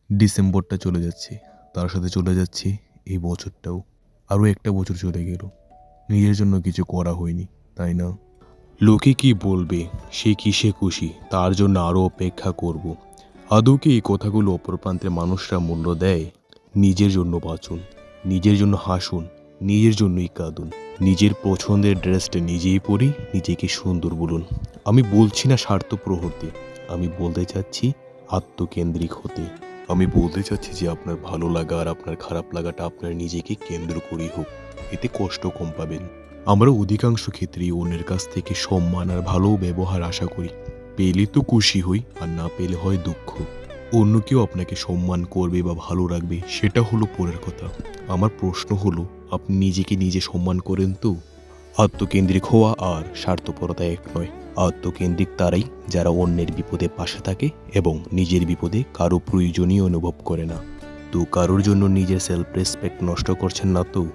ডিসেম্বরটা চলে যাচ্ছে, তার সাথে চলে যাচ্ছে এই বছরটাও। আরও একটা বছর চলে গেল, নিজের জন্য কিছু করা হয়নি, তাই না? লোকে কি বলবে, সে কিসে খুশি, তার জন্য আরও অপেক্ষা করব। আদৌ কি এই কথাগুলো অপর প্রান্তের মানুষরা মূল্য দেয়? নিজের জন্য বাঁচুন, নিজের জন্য হাসুন, নিজের জন্যই কাঁদুন, নিজের পছন্দের ড্রেসটা নিজেই পরি, নিজেকে সুন্দর বলুন। আমি বলছি না স্বার্থপর হতে, আমি বলতে চাচ্ছি আত্মকেন্দ্রিক হতে। আমি বলতে চাচ্ছি যে আপনার ভালো লাগা আর আপনার খারাপ লাগাটা আপনার নিজেকে কেন্দ্র করেই হোক, এতে কষ্ট কম পাবেন। আমরা অধিকাংশ ক্ষেত্রেই অন্যের কাছ থেকে সম্মান আর ভালো ব্যবহার আশা করি। পেলে তো খুশি হই, আর না পেলে হয় দুঃখ। অন্য কেউ আপনাকে সম্মান করবে বা ভালো রাখবে সেটা হলো পরের কথা। আমার প্রশ্ন হলো, আপনি নিজেকে নিজে সম্মান করেন তো? আত্মকেন্দ্রিক হওয়া আর স্বার্থপরতা এক নয়। আত্মকেন্দ্রিক তারাই যারা অন্যের বিপদে পাশে থাকে এবং নিজের বিপদে কারো প্রয়োজনীয় অনুভব করে না। তো কারোর জন্য নিজের সেলফ রেসপেক্ট নষ্ট করছেন না তো?